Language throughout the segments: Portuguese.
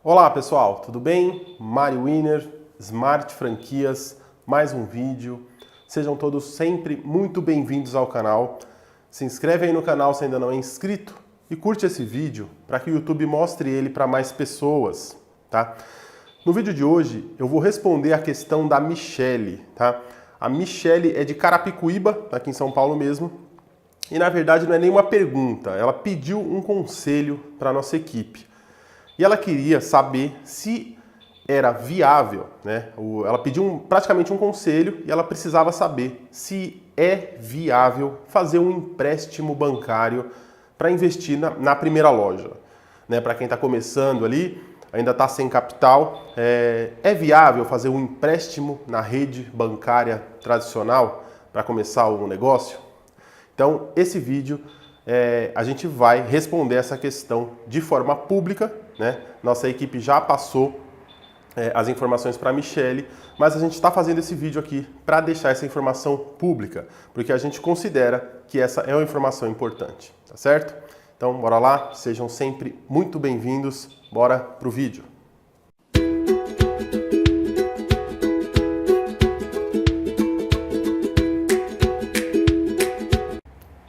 Olá pessoal, tudo bem? Mário Winer, Smart Franquias, mais um vídeo. Sejam todos sempre muito bem-vindos ao canal. Se inscreve aí no canal se ainda não é inscrito e curte esse vídeo para que o YouTube mostre ele para mais pessoas, tá? No vídeo de hoje eu vou responder a questão da Michele, tá? A Michele é de Carapicuíba, aqui em São Paulo mesmo, e na verdade não é nenhuma pergunta, ela pediu um conselho para a nossa equipe. E ela queria saber se era viável, né? Ela pediu praticamente um conselho e ela precisava saber se é viável fazer um empréstimo bancário para investir na primeira loja. Né? Para quem está começando ali, ainda está sem capital, é viável fazer um empréstimo na rede bancária tradicional para começar o negócio? Então, esse vídeo a gente vai responder essa questão de forma pública, né? Nossa equipe já passou as informações para a Michele, mas a gente está fazendo esse vídeo aqui para deixar essa informação pública, porque a gente considera que essa é uma informação importante, tá certo? Então, bora lá, sejam sempre muito bem-vindos, bora pro vídeo.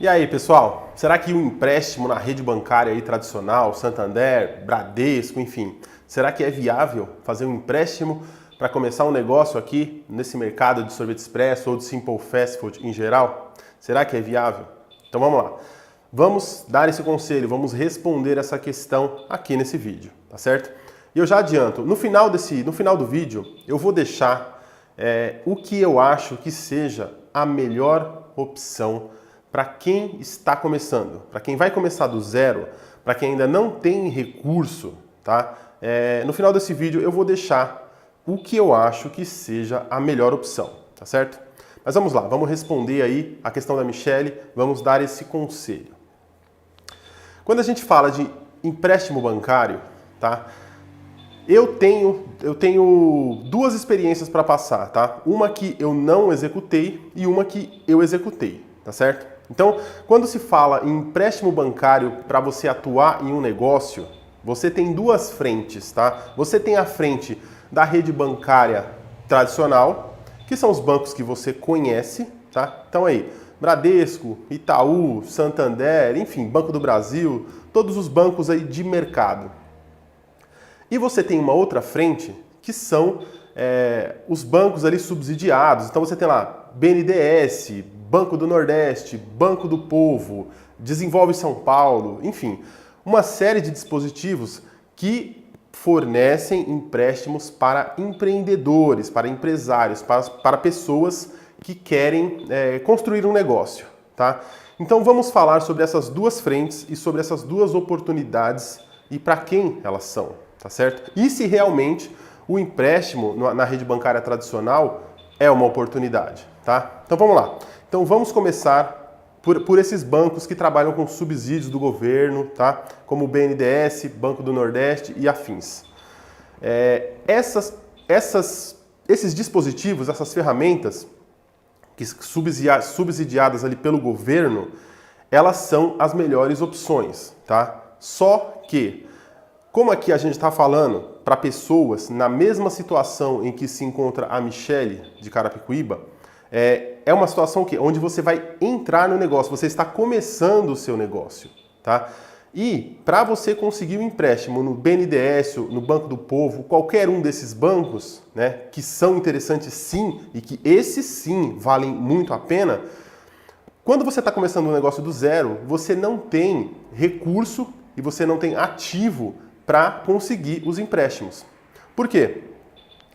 E aí, pessoal, será que o empréstimo na rede bancária aí tradicional, Santander, Bradesco, enfim, será que é viável fazer um empréstimo para começar um negócio aqui nesse mercado de sorvete expresso ou de simple fast food em geral? Será que é viável? Então vamos lá. Vamos dar esse conselho, vamos responder essa questão aqui nesse vídeo, tá certo? E eu já adianto, no final do vídeo, eu vou deixar o que eu acho que seja a melhor opção para quem está começando, para quem vai começar do zero, para quem ainda não tem recurso, tá? No final desse vídeo eu vou deixar o que eu acho que seja a melhor opção, tá certo? Mas vamos lá, vamos responder aí a questão da Michele, vamos dar esse conselho. Quando a gente fala de empréstimo bancário, tá? Eu tenho duas experiências para passar, tá? Uma que eu não executei e uma que eu executei, tá certo? Então, quando se fala em empréstimo bancário para você atuar em um negócio, você tem duas frentes, tá? Você tem a frente da rede bancária tradicional, que são os bancos que você conhece, tá? Então aí, Bradesco, Itaú, Santander, enfim, Banco do Brasil, todos os bancos aí de mercado. E você tem uma outra frente que são os bancos ali subsidiados. Então você tem lá BNDES, Banco do Nordeste, Banco do Povo, Desenvolve São Paulo, enfim, uma série de dispositivos que fornecem empréstimos para empreendedores, para empresários, para pessoas que querem construir um negócio, tá? Então vamos falar sobre essas duas frentes e sobre essas duas oportunidades e para quem elas são, tá certo? E se realmente o empréstimo na rede bancária tradicional é uma oportunidade, tá? Então vamos lá. Então vamos começar por esses bancos que trabalham com subsídios do governo, tá? Como o BNDES, Banco do Nordeste e afins. Esses dispositivos, essas ferramentas que subsidiadas ali pelo governo, elas são as melhores opções, tá? Só que, como aqui a gente está falando para pessoas na mesma situação em que se encontra a Michele de Carapicuíba, é uma situação onde você vai entrar no negócio, você está começando o seu negócio, tá? E para você conseguir um empréstimo no BNDES, no Banco do Povo, qualquer um desses bancos, né, que são interessantes sim e que esses sim valem muito a pena, quando você está começando um negócio do zero, você não tem recurso e você não tem ativo para conseguir os empréstimos. Por quê?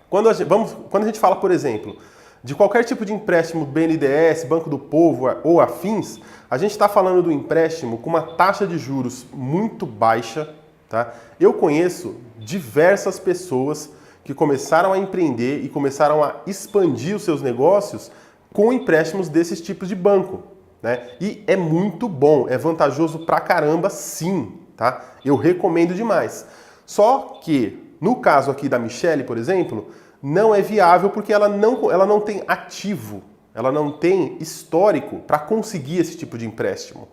Quando a gente fala, por exemplo, de qualquer tipo de empréstimo BNDES, Banco do Povo ou afins, a gente está falando do empréstimo com uma taxa de juros muito baixa, tá? Eu conheço diversas pessoas que começaram a empreender e começaram a expandir os seus negócios com empréstimos desses tipos de banco, né? E é muito bom, é vantajoso pra caramba sim, tá? Eu recomendo demais. Só que, no caso aqui da Michele, por exemplo, não é viável porque ela não tem ativo, ela não tem histórico para conseguir esse tipo de empréstimo.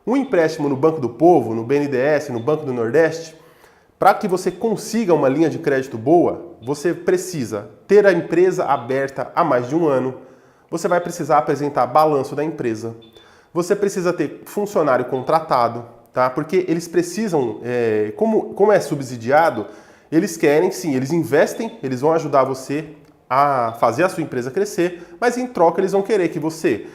Um empréstimo no Banco do Povo, no BNDES, no Banco do Nordeste, Para que você consiga uma linha de crédito boa, você precisa ter a empresa aberta há mais de um ano, você vai precisar apresentar balanço da empresa, você precisa ter funcionário contratado, tá? Porque eles precisam, como é subsidiado, eles querem, sim, eles investem, eles vão ajudar você a fazer a sua empresa crescer, mas em troca eles vão querer que você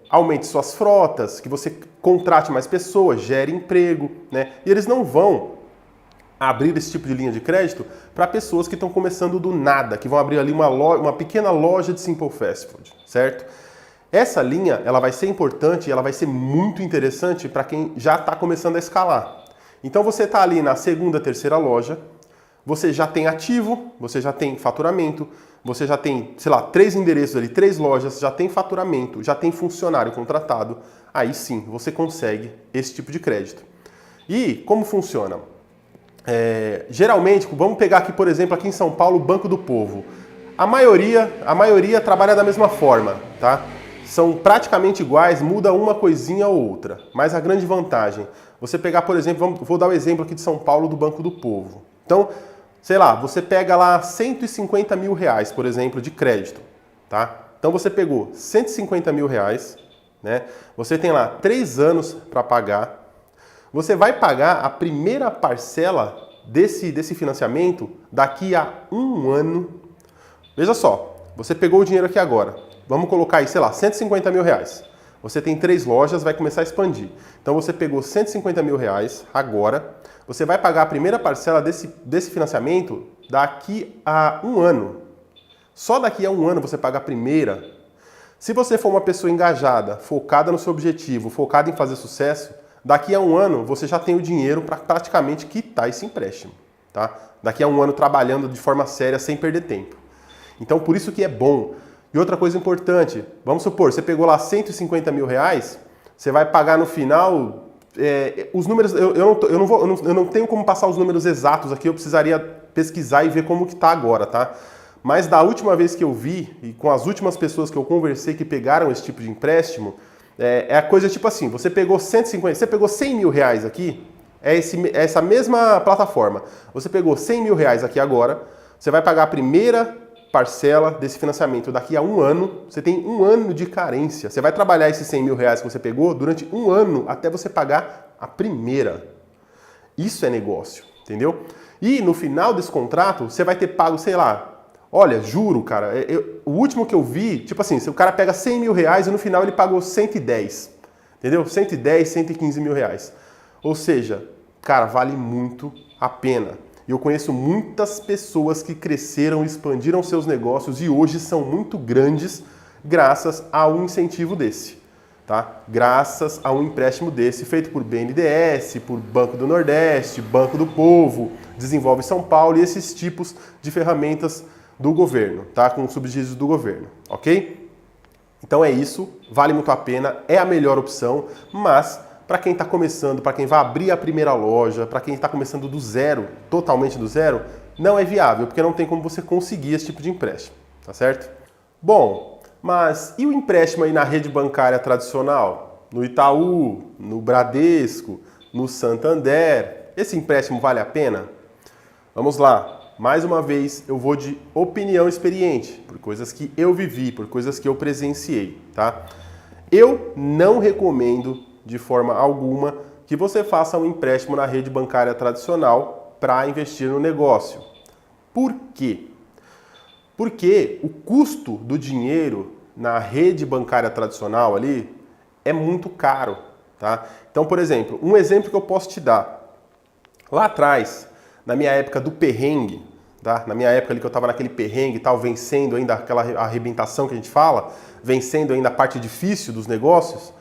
aumente suas frotas, que você contrate mais pessoas, gere emprego, né? E eles não vão abrir esse tipo de linha de crédito para pessoas que estão começando do nada, que vão abrir ali uma pequena loja de Simple Fast Food, certo? Essa linha, ela vai ser importante e ela vai ser muito interessante para quem já está começando a escalar. Então você está ali na segunda, terceira loja, você já tem ativo, você já tem faturamento, você já tem, sei lá, 3 endereços ali, 3 lojas, já tem faturamento, já tem funcionário contratado, aí sim você consegue esse tipo de crédito. E como funciona? Geralmente, vamos pegar aqui, por exemplo, aqui em São Paulo, o Banco do Povo. A maioria trabalha da mesma forma, tá? São praticamente iguais, muda uma coisinha ou outra. Mas a grande vantagem, você pegar, por exemplo, vou dar o exemplo aqui de São Paulo do Banco do Povo. Então, sei lá, você pega lá 150 mil reais, por exemplo, de crédito, tá? Então você pegou 150 mil reais, né? Você tem lá 3 anos para pagar. Você vai pagar a primeira parcela desse financiamento daqui a um ano. Veja só, você pegou o dinheiro aqui agora. Vamos colocar aí, sei lá, 150 mil reais. Você tem 3 lojas, vai começar a expandir. Então você pegou 150 mil reais agora. Você vai pagar a primeira parcela desse financiamento daqui a um ano. Só daqui a um ano você paga a primeira. Se você for uma pessoa engajada, focada no seu objetivo, focada em fazer sucesso, daqui a um ano você já tem o dinheiro para praticamente quitar esse empréstimo, tá? Daqui a um ano trabalhando de forma séria, sem perder tempo. Então por isso que é bom. E outra coisa importante, vamos supor, você pegou lá 150 mil reais, você vai pagar no final, os números, eu não tenho como passar os números exatos aqui, eu precisaria pesquisar e ver como que tá agora, tá? Mas da última vez que eu vi, e com as últimas pessoas que eu conversei que pegaram esse tipo de empréstimo, é a coisa tipo assim, você pegou 100 mil reais aqui, essa mesma plataforma. Você pegou 100 mil reais aqui agora, você vai pagar a primeira parcela desse financiamento daqui a um ano, você tem um ano de carência. Você vai trabalhar esses 100 mil reais que você pegou durante um ano até você pagar a primeira. Isso é negócio, entendeu? E no final desse contrato, você vai ter pago, sei lá, olha, juro, cara, o último que eu vi, tipo assim, se o cara pega 100 mil reais e no final ele pagou 110, entendeu? 110, 115 mil reais. Ou seja, cara, vale muito a pena. E eu conheço muitas pessoas que cresceram, expandiram seus negócios e hoje são muito grandes graças a um incentivo desse, tá? Graças a um empréstimo desse feito por BNDES, por Banco do Nordeste, Banco do Povo, Desenvolve São Paulo e esses tipos de ferramentas do governo, tá? Com subsídios do governo, ok? Então é isso, vale muito a pena, é a melhor opção, mas para quem está começando, para quem vai abrir a primeira loja, para quem está começando do zero, totalmente do zero, não é viável, porque não tem como você conseguir esse tipo de empréstimo, tá certo? Bom, mas e o empréstimo aí na rede bancária tradicional? No Itaú, no Bradesco, no Santander, esse empréstimo vale a pena? Vamos lá. Mais uma vez, eu vou de opinião experiente, por coisas que eu vivi, por coisas que eu presenciei, tá? Eu não recomendo, de forma alguma, que você faça um empréstimo na rede bancária tradicional para investir no negócio. Por quê? Porque o custo do dinheiro na rede bancária tradicional ali é muito caro, tá? Então, por exemplo, um exemplo que eu posso te dar. Lá atrás, na minha época do perrengue, tá? Na minha época ali que eu estava naquele perrengue e tal, vencendo ainda aquela arrebentação que a gente fala, vencendo ainda a parte difícil dos negócios,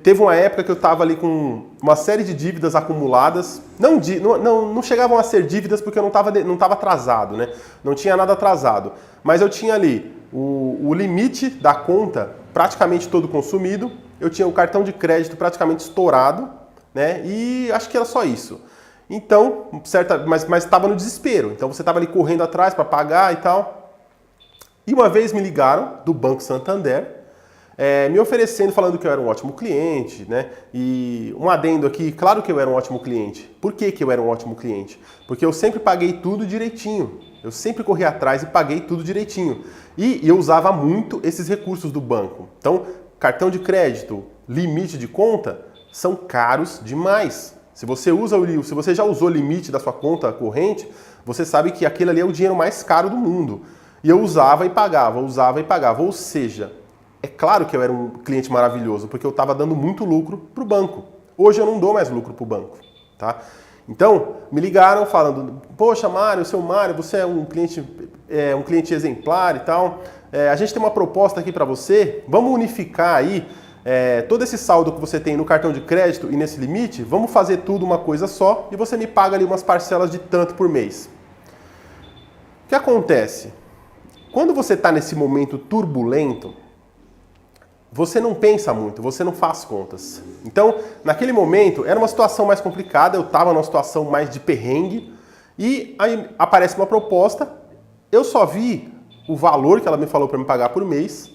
teve uma época que eu estava ali com uma série de dívidas acumuladas, não chegavam a ser dívidas porque eu não estava atrasado, né? Não tinha nada atrasado, mas eu tinha ali o limite da conta praticamente todo consumido, eu tinha o cartão de crédito praticamente estourado, né? E acho que era só isso. Então, mas estava no desespero. Então você estava ali correndo atrás para pagar e tal. E uma vez me ligaram do Banco Santander me oferecendo, falando que eu era um ótimo cliente, né? E um adendo aqui, claro que eu era um ótimo cliente. Por que que eu era um ótimo cliente? Porque eu sempre paguei tudo direitinho. Eu sempre corri atrás e paguei tudo direitinho. E eu usava muito esses recursos do banco. Então, cartão de crédito, limite de conta, são caros demais. Se você já usou o limite da sua conta corrente, você sabe que aquele ali é o dinheiro mais caro do mundo. E eu usava e pagava, usava e pagava. Ou seja, é claro que eu era um cliente maravilhoso, porque eu estava dando muito lucro para o banco. Hoje eu não dou mais lucro para o banco, tá? Então, me ligaram falando, poxa, Mário, seu Mário, você é um cliente exemplar e tal. A gente tem uma proposta aqui para você, vamos unificar aí todo esse saldo que você tem no cartão de crédito e nesse limite, vamos fazer tudo uma coisa só e você me paga ali umas parcelas de tanto por mês. O que acontece? Quando você está nesse momento turbulento, você não pensa muito, você não faz contas. Então, naquele momento, era uma situação mais complicada, eu estava numa situação mais de perrengue, e aí aparece uma proposta, eu só vi o valor que ela me falou para me pagar por mês,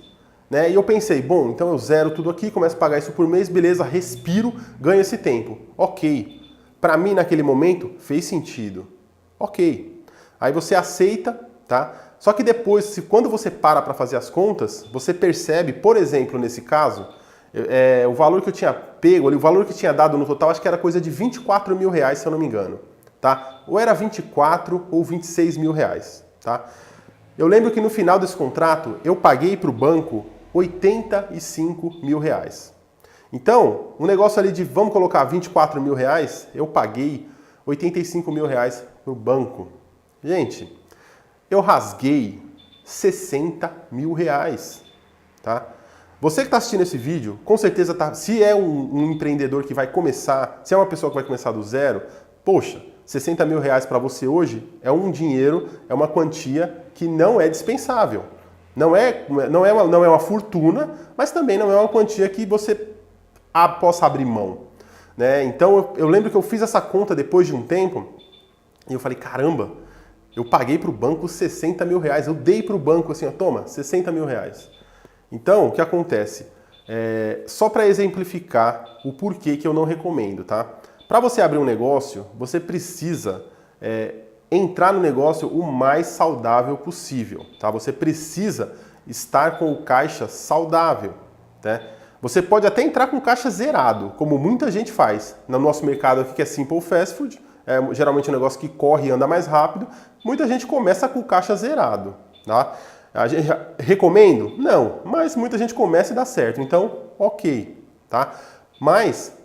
né? E eu pensei, bom, então eu zero tudo aqui, começo a pagar isso por mês, beleza, respiro, ganho esse tempo. Ok. Para mim, naquele momento, fez sentido. Ok. Aí você aceita, tá? Só que depois, quando você para fazer as contas, você percebe, por exemplo, nesse caso, o valor que eu tinha pego, o valor que tinha dado no total, acho que era coisa de 24 mil reais, se eu não me engano. Tá? Ou era 24 ou 26 mil reais. Tá? Eu lembro que no final desse contrato, eu paguei para o banco 85 mil reais. Então, um negócio ali de, vamos colocar 24 mil reais, eu paguei 85 mil reais para o banco. Gente, eu rasguei 60 mil reais, tá? Você que está assistindo esse vídeo, com certeza se é um empreendedor que vai começar, se é uma pessoa que vai começar do zero, poxa, 60 mil reais para você hoje é um dinheiro, é uma quantia que não é dispensável. Não é uma fortuna, mas também não é uma quantia que você possa abrir mão, né? Então eu lembro que eu fiz essa conta depois de um tempo e eu falei, caramba, eu paguei para o banco 60 mil reais, eu dei para o banco assim, ó, toma, 60 mil reais. Então, o que acontece? Só para exemplificar o porquê que eu não recomendo, tá? Para você abrir um negócio, você precisa entrar no negócio o mais saudável possível, tá? Você precisa estar com o caixa saudável, né? Você pode até entrar com o caixa zerado, como muita gente faz. No nosso mercado aqui, que é Simple Fast Food, geralmente um negócio que corre e anda mais rápido, muita gente começa com o caixa zerado, tá? A gente recomendo? Não, mas muita gente começa e dá certo, então ok, tá? Mas,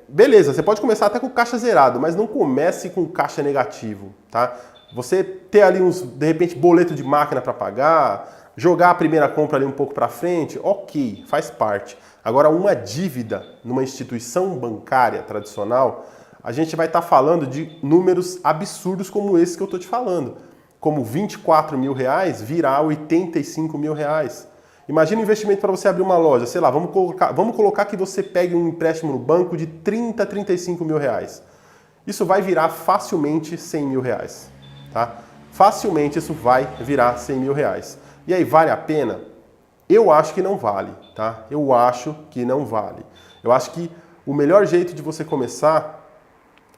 beleza, você pode começar até com o caixa zerado, mas não comece com o caixa negativo, tá? Você ter ali de repente, boleto de máquina para pagar, jogar a primeira compra ali um pouco para frente, ok, faz parte. Agora, uma dívida numa instituição bancária tradicional, a gente vai estar falando de números absurdos como esse que eu estou te falando. Como 24 mil reais virar 85 mil reais. Imagina um investimento para você abrir uma loja, sei lá, vamos colocar que você pegue um empréstimo no banco de 30, 35 mil reais. Isso vai virar facilmente 100 mil reais. Tá? Facilmente isso vai virar 100 mil reais. E aí, vale a pena? Eu acho que não vale. Tá? Eu acho que não vale. Eu acho que o melhor jeito de você começar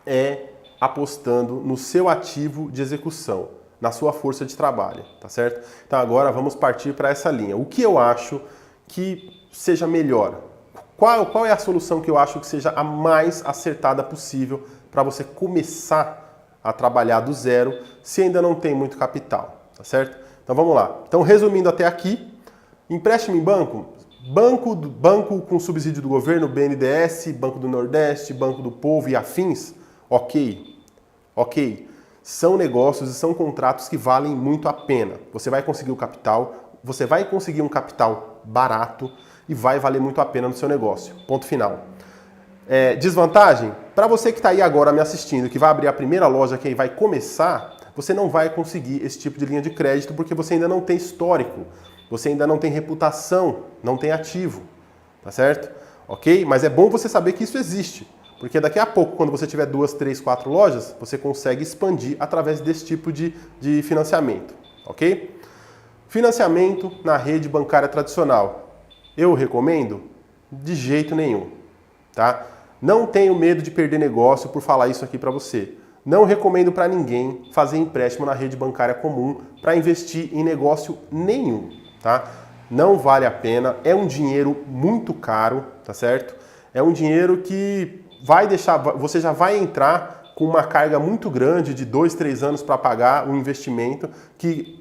é apostando no seu ativo de execução, na sua força de trabalho, tá certo? Então agora vamos partir para essa linha. O que eu acho que seja melhor? Qual é a solução que eu acho que seja a mais acertada possível para você começar a trabalhar do zero se ainda não tem muito capital, tá certo? Então vamos lá. Então resumindo até aqui, empréstimo em banco com subsídio do governo, BNDES, Banco do Nordeste, Banco do Povo e afins, ok. São negócios e são contratos que valem muito a pena. Você vai conseguir o capital, você vai conseguir um capital barato e vai valer muito a pena no seu negócio. Ponto final. Desvantagem? Para você que está aí agora me assistindo, que vai abrir a primeira loja, que aí vai começar, você não vai conseguir esse tipo de linha de crédito porque você ainda não tem histórico, você ainda não tem reputação, não tem ativo, tá certo? Ok? Mas é bom você saber que isso existe. Porque daqui a pouco, quando você tiver 2, 3, 4 lojas, você consegue expandir através desse tipo de financiamento, ok? Financiamento na rede bancária tradicional. Eu recomendo? De jeito nenhum, tá? Não tenho medo de perder negócio por falar isso aqui para você. Não recomendo para ninguém fazer empréstimo na rede bancária comum para investir em negócio nenhum, tá? Não vale a pena, é um dinheiro muito caro, tá certo? É um dinheiro que vai deixar, você já vai entrar com uma carga muito grande de 2, 3 anos para pagar o investimento, que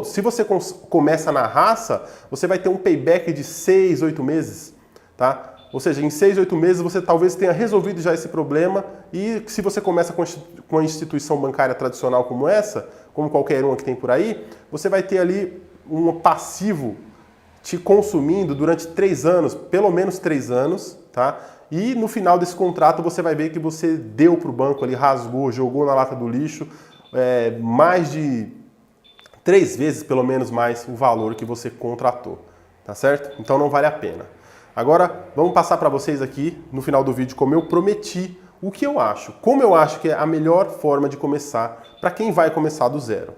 se você começa na raça, você vai ter um payback de 6, 8 meses, tá? Ou seja, em 6, 8 meses você talvez tenha resolvido já esse problema e se você começa com uma instituição bancária tradicional como essa, como qualquer uma que tem por aí, você vai ter ali um passivo te consumindo durante 3 anos, pelo menos 3 anos, tá? E no final desse contrato você vai ver que você deu para o banco ali, rasgou, jogou na lata do lixo, mais de 3 vezes pelo menos mais o valor que você contratou, tá certo? Então não vale a pena. Agora vamos passar para vocês aqui no final do vídeo como eu prometi, o que eu acho, como eu acho que é a melhor forma de começar para quem vai começar do zero.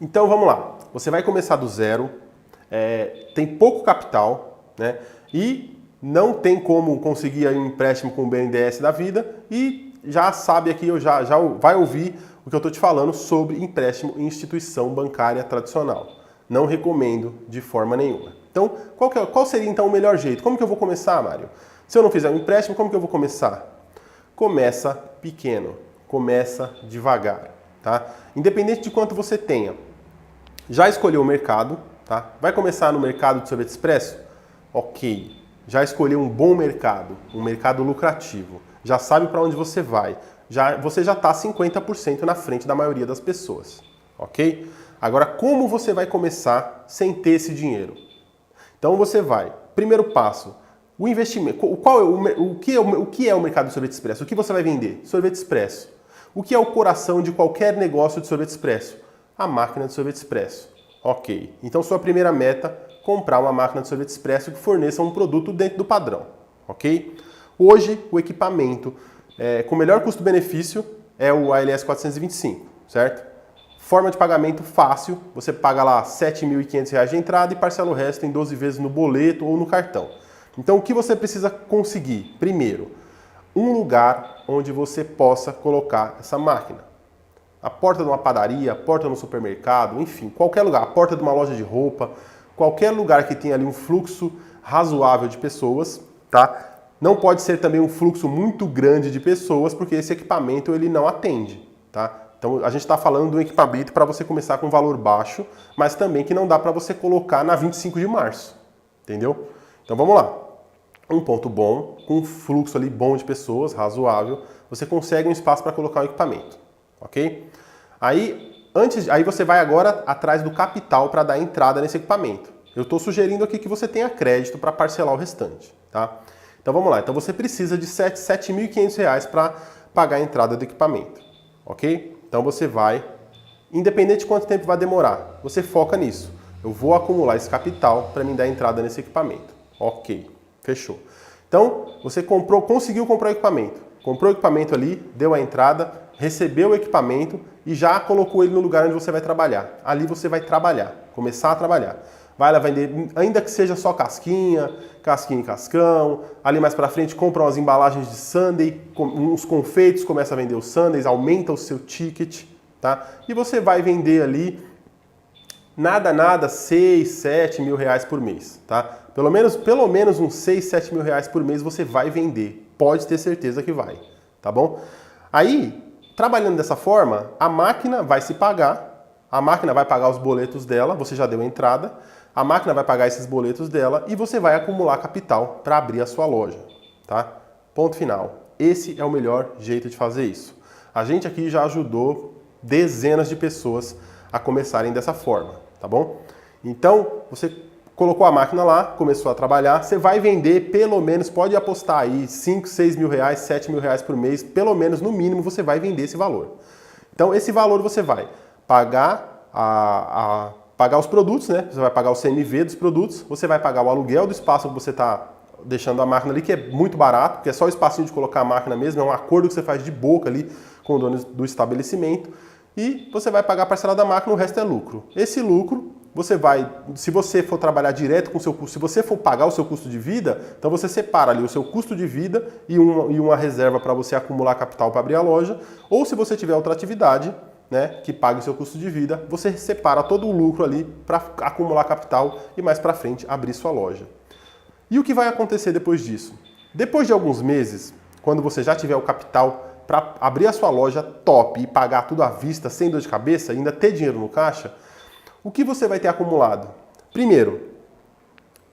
Então vamos lá, você vai começar do zero, tem pouco capital, né? E não tem como conseguir aí um empréstimo com o BNDES da vida e já sabe aqui, já vai ouvir o que eu estou te falando sobre empréstimo em instituição bancária tradicional. Não recomendo de forma nenhuma. Então, qual seria então o melhor jeito? Como que eu vou começar, Mário? Se eu não fizer um empréstimo, como que eu vou começar? Começa pequeno, começa devagar, tá? Independente de quanto você tenha. Já escolheu o mercado, tá? Vai começar no mercado de sorvete expresso? Ok. Já escolheu um bom mercado, um mercado lucrativo. Já sabe para onde você vai. Você já está 50% na frente da maioria das pessoas, ok? Agora, como você vai começar sem ter esse dinheiro? Então você vai, primeiro passo, o investimento. O que é o mercado de sorvete expresso? O que você vai vender? Sorvete expresso. O que é o coração de qualquer negócio de sorvete expresso? A máquina de sorvete expresso. Ok. Então sua primeira meta, comprar uma máquina de sorvete expresso que forneça um produto dentro do padrão. Ok? Hoje, o equipamento com melhor custo-benefício é o ALS 425, certo? Forma de pagamento fácil, você paga lá R$ 7.500 de entrada e parcela o resto em 12 vezes no boleto ou no cartão. Então o que você precisa conseguir? Primeiro, um lugar onde você possa colocar essa máquina. A porta de uma padaria, a porta no supermercado, enfim, qualquer lugar, a porta de uma loja de roupa, qualquer lugar que tenha ali um fluxo razoável de pessoas, tá? Não pode ser também um fluxo muito grande de pessoas, porque esse equipamento ele não atende, tá? Então a gente está falando de um equipamento para você começar com um valor baixo, mas também que não dá para você colocar na 25 de março, entendeu? Então vamos lá. Um ponto bom, com um fluxo ali bom de pessoas, razoável, você consegue um espaço para colocar o equipamento, ok? Aí você vai agora atrás do capital para dar entrada nesse equipamento. Eu estou sugerindo aqui que você tenha crédito para parcelar o restante, tá? Então vamos lá. Então você precisa de R$ 7.500 para pagar a entrada do equipamento, ok? Então você vai, independente de quanto tempo vai demorar, você foca nisso. Eu vou acumular esse capital para me dar entrada nesse equipamento. Ok, fechou. Então você conseguiu comprar o equipamento. Comprou o equipamento ali, deu a entrada, recebeu o equipamento e já colocou ele no lugar onde você vai trabalhar. Ali você vai trabalhar, começar a trabalhar. Vai lá vender, ainda que seja só casquinha e cascão. Ali mais pra frente compra umas embalagens de sundae, uns confeitos, começa a vender os sundaes, aumenta o seu ticket, tá? E você vai vender ali, nada, 6, 7 mil reais por mês, tá? Pelo menos uns 6, 7 mil reais por mês você vai vender. Pode ter certeza que vai, tá bom? Aí, trabalhando dessa forma, a máquina vai se pagar, a máquina vai pagar os boletos dela, você já deu a entrada, a máquina vai pagar esses boletos dela e você vai acumular capital para abrir a sua loja, tá? Ponto final. Esse é o melhor jeito de fazer isso. A gente aqui já ajudou dezenas de pessoas a começarem dessa forma, tá bom? Então, você colocou a máquina lá, começou a trabalhar, você vai vender pelo menos, pode apostar aí 5, 6 mil reais, 7 mil reais por mês, pelo menos no mínimo você vai vender esse valor. Então, esse valor você vai pagar pagar os produtos, né? Você vai pagar o CMV dos produtos, você vai pagar o aluguel do espaço que você está deixando a máquina ali, que é muito barato, que é só o espacinho de colocar a máquina mesmo, é um acordo que você faz de boca ali com o dono do estabelecimento, e você vai pagar a parcela da máquina, o resto é lucro. Esse lucro se você for trabalhar direto com o seu custo, se você for pagar o seu custo de vida, então você separa ali o seu custo de vida e uma reserva para você acumular capital para abrir a loja, ou se você tiver outra atividade, né, que pague o seu custo de vida, você separa todo o lucro ali para acumular capital e mais para frente abrir sua loja. E o que vai acontecer depois disso? Depois de alguns meses, quando você já tiver o capital para abrir a sua loja top e pagar tudo à vista, sem dor de cabeça, e ainda ter dinheiro no caixa, o que você vai ter acumulado? Primeiro,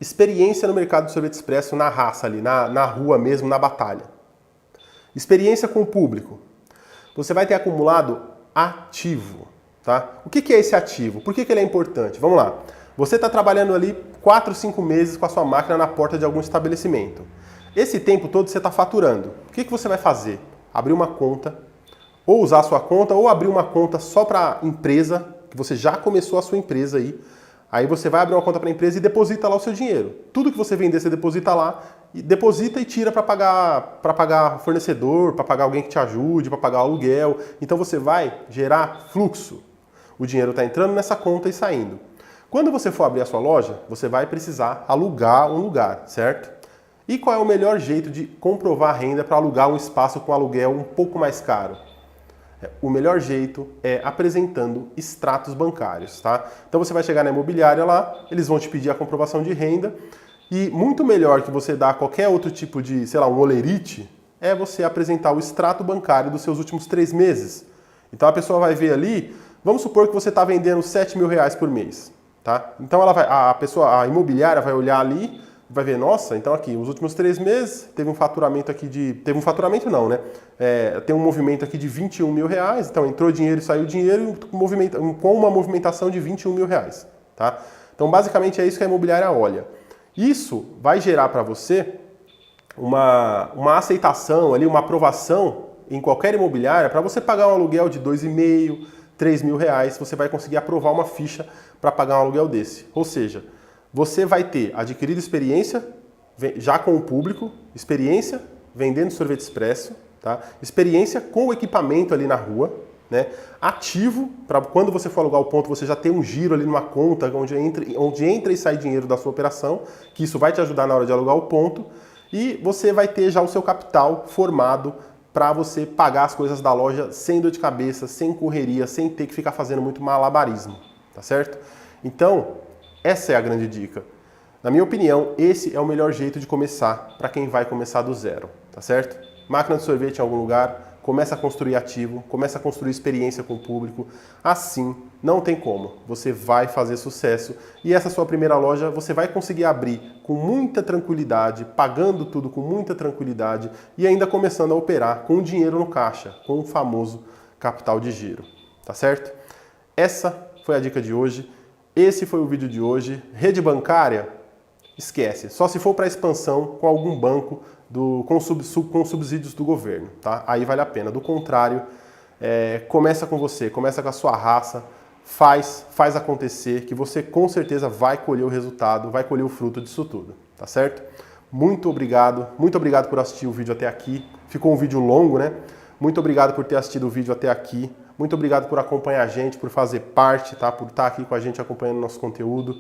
experiência no mercado de sorvete expresso na raça ali, na rua mesmo, na batalha. Experiência com o público. Você vai ter acumulado ativo, tá? O que é esse ativo? Por que ele é importante? Vamos lá. Você está trabalhando ali 4, 5 meses com a sua máquina na porta de algum estabelecimento. Esse tempo todo você está faturando. O que você vai fazer? Abrir uma conta, ou usar a sua conta, ou abrir uma conta só para a empresa, que você já começou a sua empresa aí você vai abrir uma conta para a empresa e deposita lá o seu dinheiro. Tudo que você vender, você deposita lá, e deposita e tira para pagar fornecedor, para pagar alguém que te ajude, para pagar aluguel. Então você vai gerar fluxo. O dinheiro está entrando nessa conta e saindo. Quando você for abrir a sua loja, você vai precisar alugar um lugar, certo? E qual é o melhor jeito de comprovar a renda para alugar um espaço com aluguel um pouco mais caro? O melhor jeito é apresentando extratos bancários, tá? Então você vai chegar na imobiliária lá, eles vão te pedir a comprovação de renda e muito melhor que você dar qualquer outro tipo de, sei lá, um olerite, é você apresentar o extrato bancário dos seus últimos 3 meses. Então a pessoa vai ver ali, vamos supor que você está vendendo R$7.000 por mês, tá? Então a imobiliária vai olhar ali, vai ver, nossa, então aqui, os últimos 3 meses, teve um faturamento aqui teve um faturamento não, né? Tem um movimento aqui de R$21.000, então entrou dinheiro e saiu dinheiro com uma movimentação de R$21.000, tá? Então basicamente é isso que a imobiliária olha. Isso vai gerar para você uma aceitação ali, uma aprovação em qualquer imobiliária para você pagar um aluguel de R$2.500, R$3.000, você vai conseguir aprovar uma ficha para pagar um aluguel desse. Ou seja, você vai ter adquirido experiência já com o público, experiência vendendo sorvete expresso, tá? Experiência com o equipamento ali na rua, né? Ativo, para quando você for alugar o ponto, você já ter um giro ali numa conta onde entra e sai dinheiro da sua operação, que isso vai te ajudar na hora de alugar o ponto, e você vai ter já o seu capital formado para você pagar as coisas da loja sem dor de cabeça, sem correria, sem ter que ficar fazendo muito malabarismo, tá certo? Então, essa é a grande dica. Na minha opinião, esse é o melhor jeito de começar para quem vai começar do zero, tá certo? Máquina de sorvete em algum lugar, começa a construir ativo, começa a construir experiência com o público. Assim, não tem como. Você vai fazer sucesso e essa sua primeira loja você vai conseguir abrir com muita tranquilidade, pagando tudo com muita tranquilidade e ainda começando a operar com dinheiro no caixa, com o famoso capital de giro, tá certo? Essa foi a dica de hoje. Esse foi o vídeo de hoje. Rede bancária, esquece. Só se for para expansão com algum banco com subsídios do governo, tá? Aí vale a pena. Do contrário, começa com você, começa com a sua raça, faz acontecer, que você com certeza vai colher o resultado, vai colher o fruto disso tudo, tá certo? Muito obrigado por assistir o vídeo até aqui. Ficou um vídeo longo, né? Muito obrigado por ter assistido o vídeo até aqui. Muito obrigado por acompanhar a gente, por fazer parte, tá? Por estar aqui com a gente acompanhando nosso conteúdo.